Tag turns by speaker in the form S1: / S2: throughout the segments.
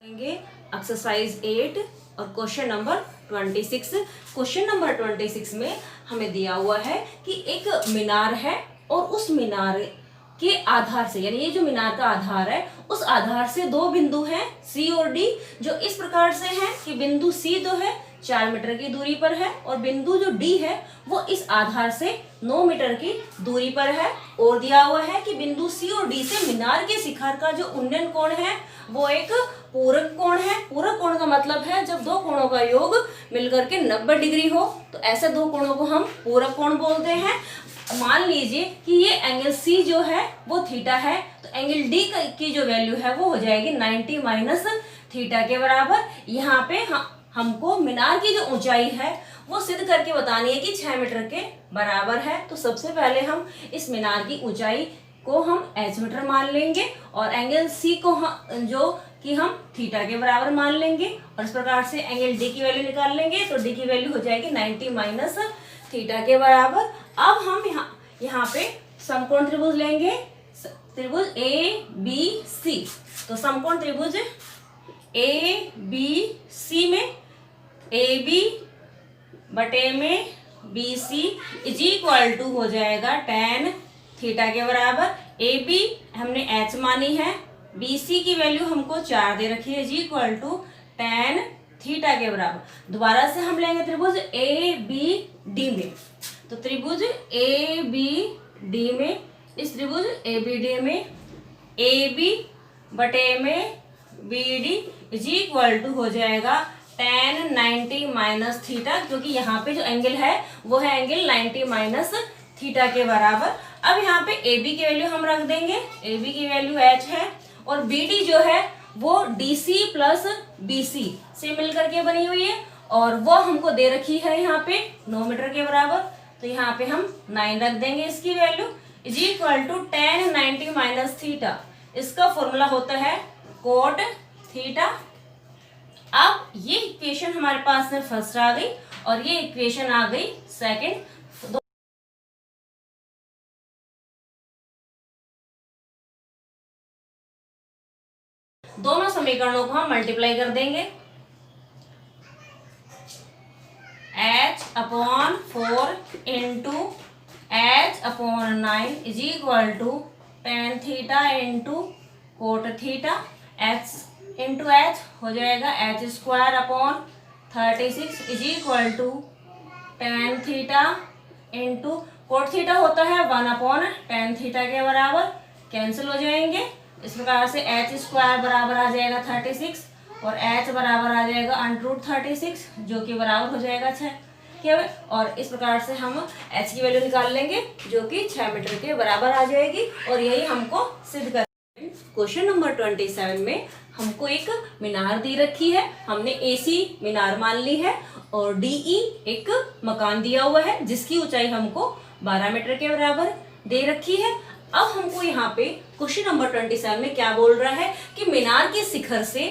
S1: Exercise 8 और question number 26। Question number 26 में हमें दिया हुआ है कि एक मीनार है और उस मीनार के आधार से, यानी ये जो मीनार का आधार है उस आधार से दो बिंदु हैं सी और डी, जो इस प्रकार से हैं कि बिंदु सी जो है 4 मीटर की दूरी पर है और बिंदु जो डी है वो इस आधार से 9 मीटर की दूरी पर है। और दिया हुआ है कि बिंदु सी और डी से मीनार के शिखर का जो उन्नयन कोण है वो एक पूरक कोण है। पूरक कोण का मतलब है जब दो कोणों का योग मिलकर के 90 डिग्री हो तो ऐसे दो कोणों को हम पूरक कोण बोलते हैं। मान लीजिए कि ये एंगल सी जो है वो थीटा है, तो एंगल डी की जो वैल्यू है वो हो जाएगी 90 माइनस थीटा के बराबर। यहाँ पे हमको मीनार की जो ऊंचाई है वो सिद्ध करके बतानी है कि 6 मीटर के बराबर है। तो सबसे पहले हम इस मीनार की ऊंचाई को हम h मीटर मान लेंगे और एंगल सी को जो कि हम थीटा के बराबर मान लेंगे और इस प्रकार से एंगल डी की वैल्यू निकाल लेंगे। तो डी की वैल्यू हो जाएगी 90 माइनस थीटा के बराबर। अब हम यहाँ पे समकोण त्रिभुज लेंगे, त्रिभुज ए बी सी। तो समकोण त्रिभुज ए बी सी में ए बी बटे में B C is equal to हो जाएगा tan थीटा के बराबर। ए बी हमने h मानी है, बी सी की वैल्यू हमको 4 दे रखी है, is equal to tan theta के बराबर। दोबारा से हम लेंगे त्रिभुज ए बी डी में। तो त्रिभुज ए बी डी में, इस त्रिभुज ए बी डी में ए बी बटे में B D is equal to हो जाएगा tan 90 माइनस थीटा, क्योंकि यहाँ पे जो एंगल है वो है एंगल 90 माइनस थीटा के बराबर। अब यहाँ पे ए बी की वैल्यू हम रख देंगे, ए बी की वैल्यू h है और बी डी जो है वो D C plus B C से मिलकर के बनी हुई है और वो हमको दे रखी है यहाँ पे 9 मीटर के बराबर। तो यहाँ पे हम 9 रख देंगे इसकी value, is equal to tan 90 minus theta. इसका फॉर्मूला होता है कोट थीटा। अब ये इक्वेशन हमारे पास में फर्स्ट आ गई और ये इक्वेशन आ गई सेकंड। दोनों समीकरणों को हम मल्टीप्लाई कर देंगे। h upon 4 into h upon 9 is equal to tan theta into cot theta. h into h हो जाएगा h square upon 36 is equal to tan theta into cot theta होता है 1 अपॉन tan थीटा के बराबर, cancel हो जाएंगे। इस प्रकार से h स्क्वायर बराबर आ जाएगा 36 और h बराबर आ जाएगा √36 जो कि बराबर हो जाएगा 6 के। और इस प्रकार से हम h की वैल्यू निकाल लेंगे जो कि 6 मीटर के बराबर आ जाएगी और यही हमको सिद्ध कर। क्वेश्चन नंबर 27 में हमको एक मीनार दी रखी है, हमने AC मीनार मान ली है और DE एक मकान दिया हुआ है जिसकी ऊंचाई हमको 12 मीटर के बराबर दे रखी है। अब हमको यहाँ पे क्वेश्चन नंबर 27 में क्या बोल रहा है कि मीनार के शिखर से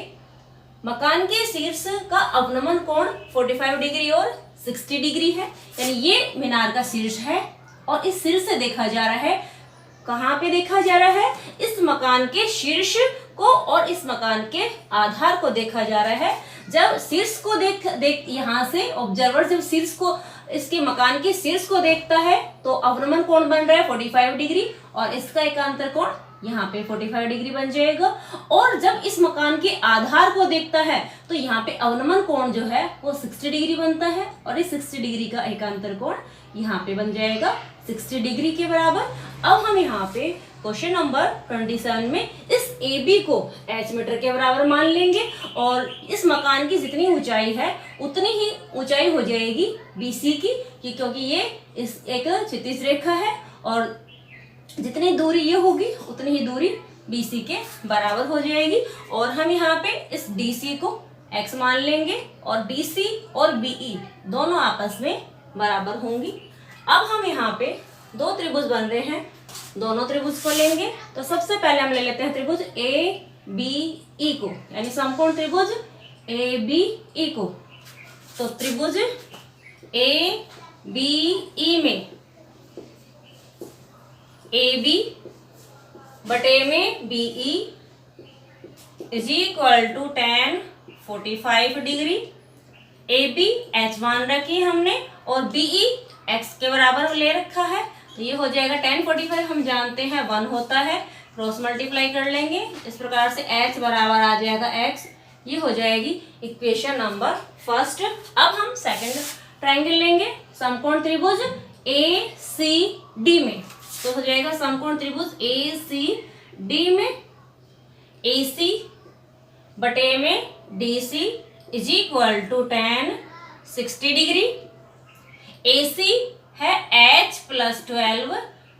S1: मकान के शीर्ष का अवनमन कोण 45 डिग्री और 60 डिग्री है, यानी ये मीनार का शीर्ष है और इस शीर्ष से देखा जा रहा है, कहाँ पे देखा जा रहा है, इस मकान के शीर्ष को और इस मकान के आधार को देखा जा रहा है। जब शीर्ष को देख यहाँ से ऑब्जर्वर जब शीर्ष को, इसके मकान के शीर्ष को देखता है तो अवनमन कोण बन रहा है 45 डिग्री और इसका एकांतर कोण यहाँ पे 45 डिग्री बन जाएगा। और जब इस मकान के आधार को देखता है तो यहाँ पे अवनमन कोण जो है वो 60 डिग्री बनता है और इस 60 डिग्री का एकांतर कोण यहाँ पे बन जाएगा 60 डिग्री के बराबर। अब हम यहाँ पे क्वेश्चन नंबर 27 में इस AB को h मीटर के बराबर मान लेंगे और इस मकान की जितनी ऊंचाई है उतनी ही ऊंचाई हो जाएगी BC की, क्योंकि ये इस एक क्षैतिज रेखा है और जितनी दूरी ये होगी उतनी ही दूरी BC के बराबर हो जाएगी। और हम यहाँ पे इस DC को x मान लेंगे और DC और BE दोनों आपस में बराबर होंगी। अब हम यहाँ पे दो त्रिभुज बन रहे हैं, दोनों त्रिभुज को लेंगे। तो सबसे पहले हम ले लेते हैं त्रिभुज ABE को, यानी समकोण त्रिभुज ABE को। तो त्रिभुज ABE में AB बटे में BE is equal to tan 45 degree. AB h मान रखी है हमने और BE x के बराबर ले रखा है, तो ये हो जाएगा tan 45 हम जानते हैं 1 होता है, क्रॉस मल्टीप्लाई कर लेंगे, इस प्रकार से h बराबर आ जाएगा x। ये हो जाएगी इक्वेशन नंबर फर्स्ट। अब हम सेकंड ट्रायंगल लेंगे समकोण त्रिभुज ACD में, तो हो जाएगा समकोण त्रिभुज ACD में AC बटे में DC is equal to tan 60 degree. AC है h प्लस 12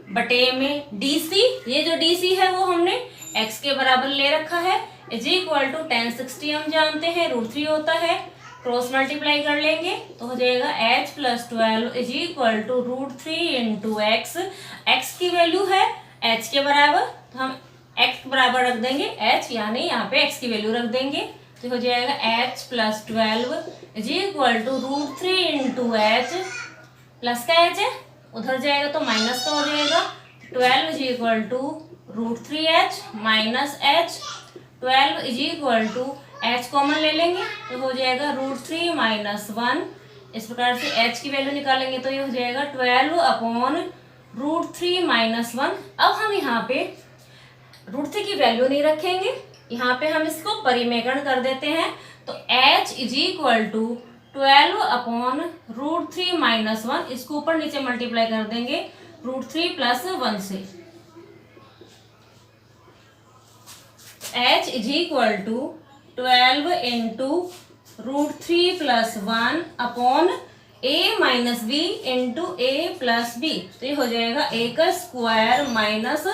S1: बटे में DC, ये जो DC है वो हमने x के बराबर ले रखा है, इज इक्वल टू tan 60 हम जानते हैं √3 होता है, क्रॉस मल्टीप्लाई कर लेंगे तो हो जाएगा h plus 12 is equal to √3 into x. X की वैल्यू है h के बराबर, तो हम x बराबर रख देंगे h, यानी यहाँ पे x की वैल्यू रख देंगे, तो हो जाएगा h plus 12 is equal to √3 into H. Plus का h है उधर जाएगा तो माइनस का हो जाएगा, 12 is equal to √3h minus h। 12 is equal to h common ले लेंगे तो हो जाएगा √3 माइनस 1। इस प्रकार से h की वैल्यू निकालेंगे तो ये हो जाएगा 12 अपॉन √3 माइनस 1। अब हम यहाँ पे √3 की वैल्यू नहीं रखेंगे, यहाँ पे हम इसको परिमेकरण कर देते हैं, तो h is equal to 12 upon √3 minus 1, इसको ऊपर नीचे मल्टीप्लाई कर देंगे √3 प्लस 1 से। h is equal to 12 into √3 plus 1 upon a minus B into a plus B, तो ये हो जाएगा a का स्क्वायर माइनस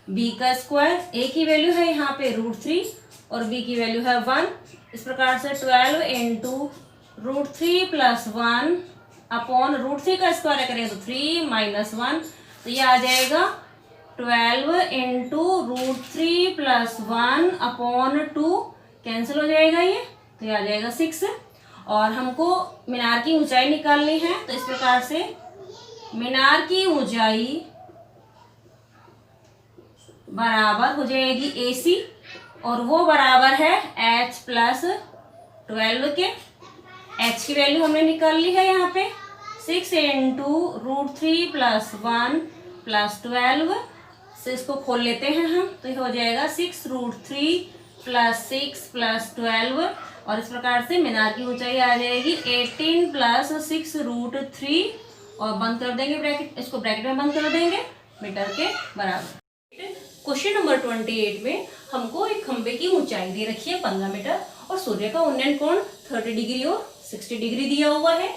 S1: b का स्क्वायर। a की वैल्यू है यहाँ पे √3 और b की वैल्यू है 1, इस प्रकार से 12 इंटू √3 प्लस 1 अपॉन √3 का स्क्वायर करेंगे तो 3 माइनस 1, तो ये आ जाएगा 12 इंटू √3 प्लस 1 अपॉन 2, कैंसिल हो जाएगा ये, तो ये आ जाएगा 6। और हमको मीनार की ऊंचाई निकालनी है, तो इस प्रकार से मीनार की ऊंचाई बराबर हो जाएगी AC और वो बराबर है h प्लस 12 के। h की वैल्यू हमने निकाल ली है यहाँ पे 6 इंटू √3 प्लस 1 प्लस 12 से इसको खोल लेते हैं हम, तो ये हो जाएगा 6 √3 प्लस 6 प्लस 12 और इस प्रकार से मीनार की ऊंचाई आ जाएगी 18 प्लस 6 √3 और बंद कर देंगे ब्रैकेट, इसको ब्रैकेट में बंद कर देंगे मीटर के बराबर। क्वेश्चन नंबर 28 में हमको एक खंबे की ऊंचाई दे रखी है 15 मीटर और सूर्य का उन्नयन कोण 30 डिग्री और 60 डिग्री दिया हुआ है।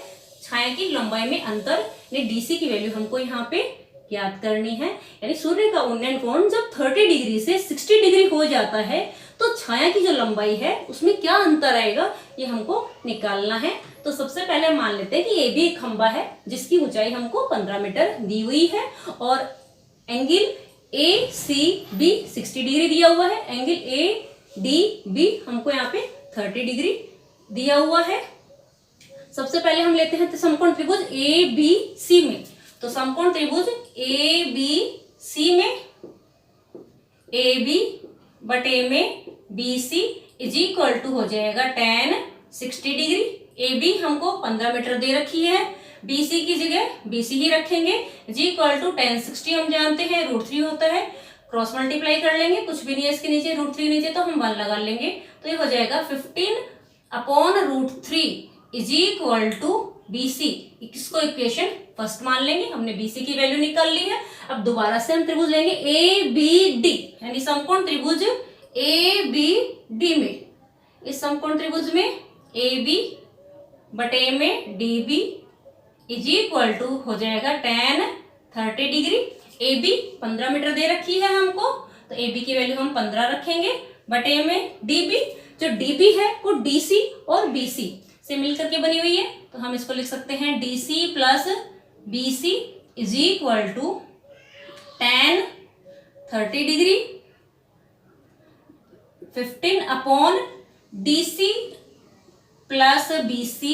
S1: छाया की लंबाई में अंतर यानी DC की वैल्यू हमको यहाँ पे याद करनी है, यानी सूर्य का उन्नयन कोण जब 30 डिग्री से 60 डिग्री हो जाता है तो छाया की जो लंबाई है उसमें क्या अंतर आएगा ये हमको निकालना है। तो सबसे पहले मान लेते हैं कि AB एक खंबा है जिसकी ऊंचाई हमको 15 मीटर दी हुई है और एंगल ACB 60 डिग्री दिया हुआ है, एंगल ADB हमको यहाँ पे 30 डिग्री दिया हुआ है। सबसे पहले हम लेते हैं समकोण त्रिभुज ABC में, तो समकोण त्रिभुज ABC में AB बटे में BC इज इक्वल टू हो जाएगा tan 60 डिग्री। AB हमको 15 मीटर दे रखी है, BC की जगह BC ही रखेंगे, इज इक्वल टू tan 60 हम जानते हैं √3 होता है, क्रॉस मल्टीप्लाई कर लेंगे, कुछ भी नहीं है इसके नीचे √3 नीचे तो हम 1 लगा लेंगे, तो ये हो जाएगा 15 upon √3 is equal to BC। इसको इक्वेशन फर्स्ट मान लेंगे, हमने BC की वैल्यू निकाल ली है। अब दोबारा से हम त्रिभुज लेंगे ABD यानी समकोण त्रिभुज ABD में, इस समकोण त्रिभुज में AB बटे में DB इज इक्वल टू हो जाएगा tan 30 डिग्री। AB 15 मीटर दे रखी है हमको, तो AB की वैल्यू हम 15 रखेंगे बटे में DB, जो DB है वो DC और BC से मिलकर के बनी हुई है, तो हम इसको लिख सकते हैं DC plus BC is equal to tan 30 degree 15 upon DC plus BC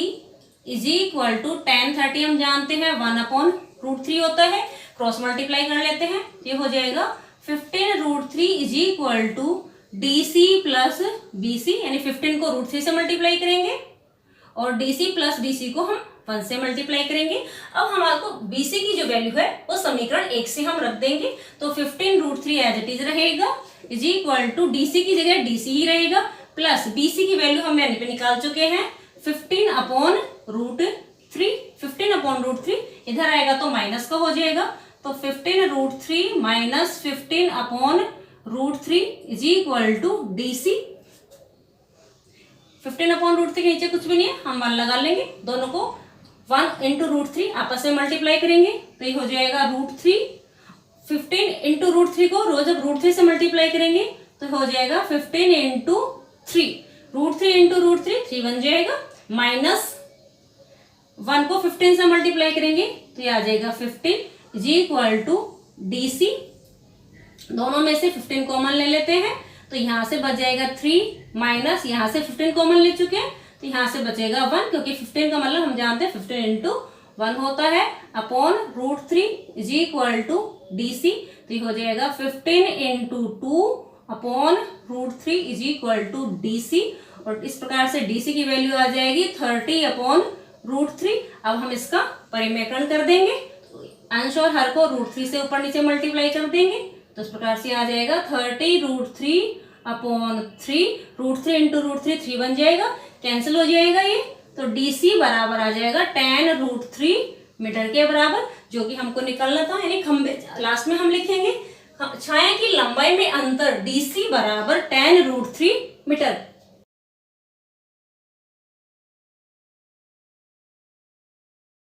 S1: is equal to tan 30 हम जानते हैं 1 अपॉन √3 होता है, क्रॉस मल्टीप्लाई कर लेते हैं, ये हो जाएगा 15 √3 is equal to DC plus BC, यानी 15 को √3 से मल्टीप्लाई करेंगे और DC प्लस DC को हम 1 से मल्टीप्लाई करेंगे। अब हमारे BC की जो वैल्यू है वो समीकरण 1 से हम रख देंगे, तो 15√3 एज इट इज रहेगा, इज इक्वल टू DC की जगह DC ही रहेगा, प्लस BC की वैल्यू हम यहाँ पे निकाल चुके हैं 15/√3। 15/√3 इधर आएगा तो माइनस का हो जाएगा, तो 15√3 minus 15/√3 is equal to DC। 15/√3 के नीचे कुछ भी नहीं है, हम 1 लगा लेंगे, दोनों को 1 इंटू √3 आपस में मल्टीप्लाई करेंगे तो ये हो जाएगा √3। 15 इंटू √3 को रोज जब √3 से मल्टीप्लाई करेंगे तो हो जाएगा 15 इंटू 3, √3 इंटू √3 3 बन जाएगा, माइनस 1 को 15 से मल्टीप्लाई करेंगे तो ये आ जाएगा 15 इज इक्वल टू DC। दोनों में से 15 कॉमन ले लेते हैं तो यहाँ से बच जाएगा 3, माइनस यहाँ से 15 कॉमन ले चुके हैं तो यहाँ से बचेगा 1, क्योंकि 15 का मतलब हम जानते हैं 15 इंटू 1 होता है, upon √3 is equal to DC। तो ये हो जाएगा 15 into 2 upon √3 is equal to DC, और इस प्रकार से DC की वैल्यू आ जाएगी 30/√3। अब हम इसका परिमेयकरण कर देंगे, अंश और हर को √3 से ऊपर नीचे मल्टीप्लाई कर देंगे तो इस प्रकार से आ जाएगा 30√3/3, √3 इंटू √3 3 बन जाएगा, कैंसिल हो जाएगा ये, तो DC बराबर आ जाएगा tan√3 मीटर के बराबर, जो कि हमको निकालना था, यानी खंबे लास्ट में हम लिखेंगे छाया की लंबाई में अंतर DC बराबर tan√3 मीटर।